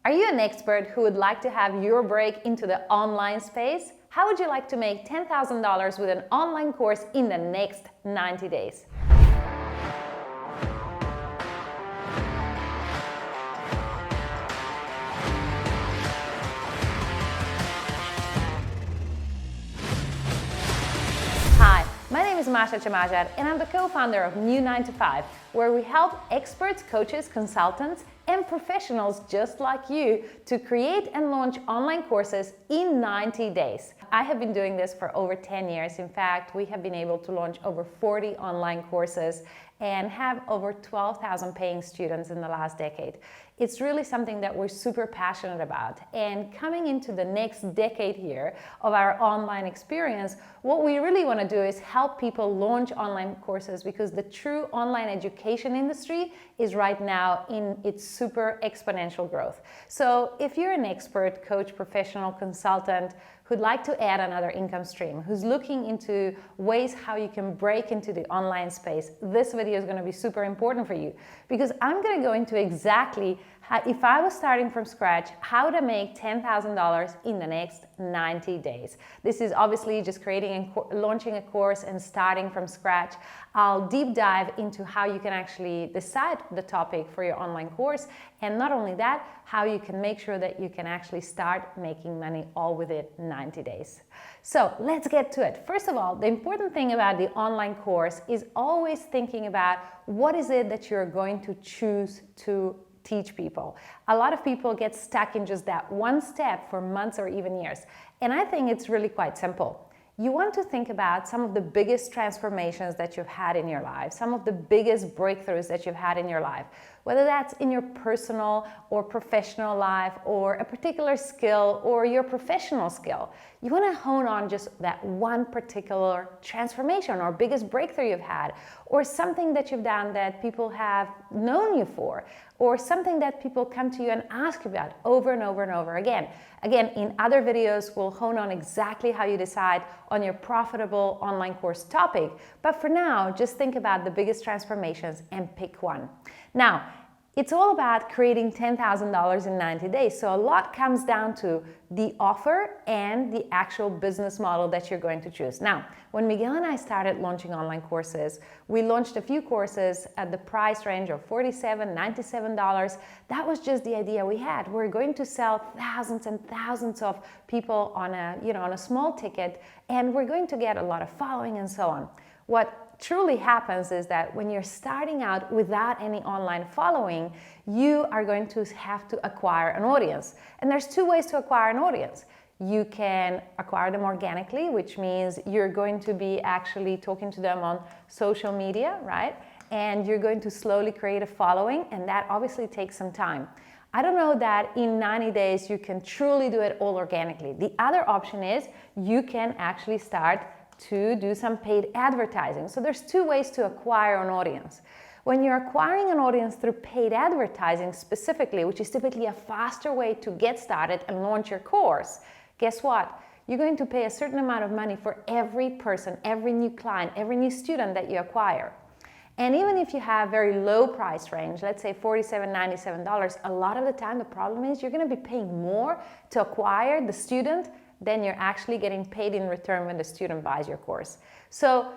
Are you an expert who would like to have your break into the online space? How would you like to make $10,000 with an online course in the next 90 days? Hi, my name is Masha Chamajad and I'm the co-founder of New 9 to 5, where we help experts, coaches, consultants, and professionals just like you to create and launch online courses in 90 days. I have been doing this for over 10 years. In fact, we have been able to launch over 40 online courses and have over 12,000 paying students in the last decade. It's really something that we're super passionate about. And coming into the next decade here of our online experience, what we really want to do is help people launch online courses, because the true online education industry is right now in its super exponential growth. So if you're an expert, coach, professional, consultant, who'd like to add another income stream, who's looking into ways how you can break into the online space, this video is going to be super important for you, because I'm going to go into exactly how, if I was starting from scratch, how to make $10,000 in the next 90 days. This is obviously just creating and launching a course and starting from scratch. I'll deep dive into how you can actually decide the topic for your online course, and not only that, how you can make sure that you can actually start making money all within 90 days. So let's get to it. First of all, the important thing about the online course is always thinking about what is it that you're going to choose to teach people. A lot of people get stuck in just that one step for months or even years. And I think it's really quite simple. You want to think about some of the biggest transformations that you've had in your life, some of the biggest breakthroughs that you've had in your life, whether that's in your personal or professional life, or a particular skill or your professional skill. You want to hone on just that one particular transformation or biggest breakthrough you've had, or something that you've done that people have known you for, or something that people come to you and ask you about over and over and over again. Again, in other videos, we'll hone on exactly how you decide on your profitable online course topic. But for now, just think about the biggest transformations and pick one. Now, it's all about creating $10,000 in 90 days. So a lot comes down to the offer and the actual business model that you're going to choose. Now, when Miguel and I started launching online courses, we launched a few courses at the price range of $47, $97. That was just the idea we had. We're going to sell thousands and thousands of people on a small ticket, and we're going to get a lot of following and so on. What truly happens is that when you're starting out without any online following, you are going to have to acquire an audience. And there's two ways to acquire an audience. You can acquire them organically, which means you're going to be actually talking to them on social media, right? And you're going to slowly create a following, and that obviously takes some time. I don't know that in 90 days you can truly do it all organically. The other option is you can actually start to do some paid advertising. So there's two ways to acquire an audience. When you're acquiring an audience through paid advertising specifically, which is typically a faster way to get started and launch your course, guess what? You're going to pay a certain amount of money for every person, every new client, every new student that you acquire. And even if you have very low price range, let's say $47, $97, a lot of the time the problem is you're going to be paying more to acquire the student then you're actually getting paid in return when the student buys your course. So,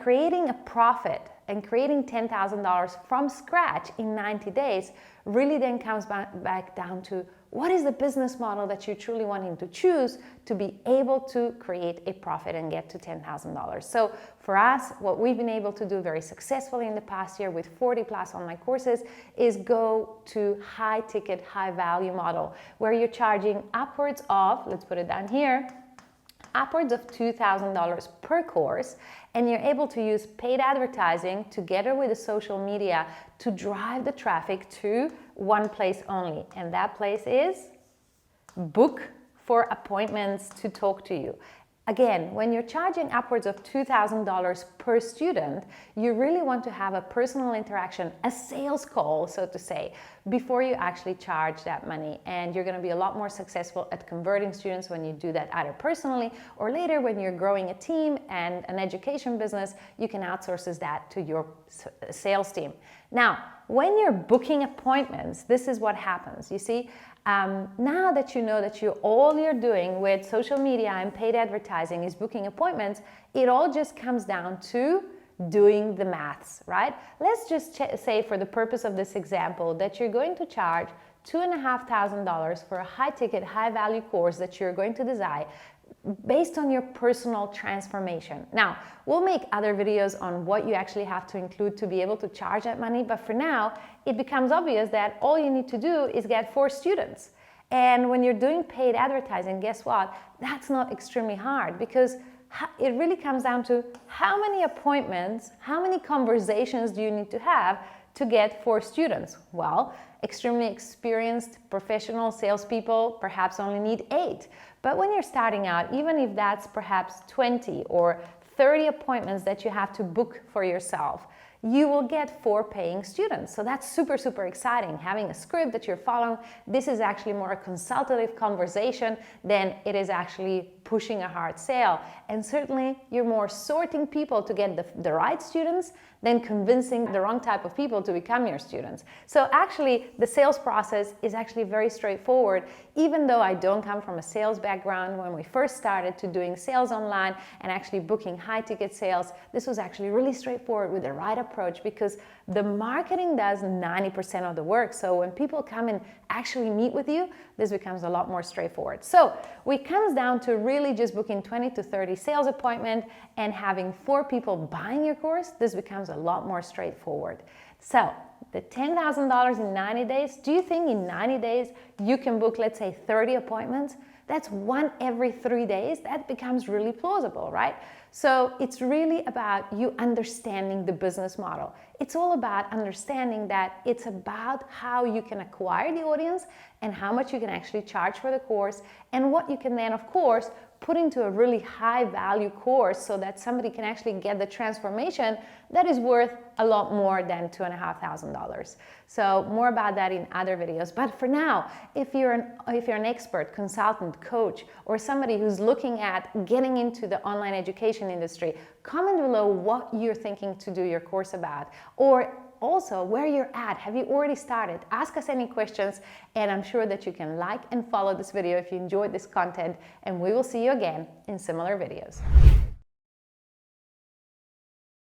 creating a profit and creating $10,000 from scratch in 90 days really then comes back down to what is the business model that you're truly wanting to choose to be able to create a profit and get to $10,000. So for us, what we've been able to do very successfully in the past year with 40 plus online courses is go to high ticket, high value model where you're charging upwards of, let's put it down here, upwards of $2,000 per course, and you're able to use paid advertising together with the social media to drive the traffic to one place only, and that place is book for appointments to talk to you. Again, when you're charging upwards of $2,000 per student, you really want to have a personal interaction, a sales call, so to say, before you actually charge that money. And you're going to be a lot more successful at converting students when you do that either personally or later when you're growing a team and an education business, you can outsource that to your sales team. Now, when you're booking appointments, this is what happens. You see, now that you know that all you're doing with social media and paid advertising is booking appointments, it all just comes down to doing the maths, right? Let's just say, for the purpose of this example, that you're going to charge $2,500 for a high-ticket, high-value course that you're going to design based on your personal transformation. Now, we'll make other videos on what you actually have to include to be able to charge that money, but for now, it becomes obvious that all you need to do is get 4 students. And when you're doing paid advertising, guess what? That's not extremely hard, because it really comes down to how many appointments, how many conversations do you need to have to get 4 students? Well, extremely experienced professional salespeople perhaps only need 8. But when you're starting out, even if that's perhaps 20 or 30 appointments that you have to book for yourself, you will get 4 paying students. So that's super, super exciting. Having a script that you're following, this is actually more a consultative conversation than it is actually pushing a hard sale. And certainly you're more sorting people to get the right students than convincing the wrong type of people to become your students. So actually the sales process is actually very straightforward. Even though I don't come from a sales background, when we first started to doing sales online and actually booking high ticket sales, this was actually really straightforward with the right approach, because the marketing does 90% of the work. So when people come and actually meet with you, this becomes a lot more straightforward. So it comes down to really just booking 20 to 30 sales appointments and having 4 people buying your course. This becomes a lot more straightforward. So the $10,000 in 90 days, do you think in 90 days you can book, let's say, 30 appointments? That's 1 every 3 days. That becomes really plausible, right? So it's really about you understanding the business model. It's all about understanding that it's about how you can acquire the audience and how much you can actually charge for the course, and what you can then, of course, put into a really high value course so that somebody can actually get the transformation that is worth a lot more than $2,500. So more about that in other videos. But for now, if you're an expert, consultant, coach, or somebody who's looking at getting into the online education industry, comment below what you're thinking to do your course about, or also where you're at. Have you already started? Ask us any questions, and I'm sure that you can like and follow this video if you enjoyed this content, and we will see you again in similar videos.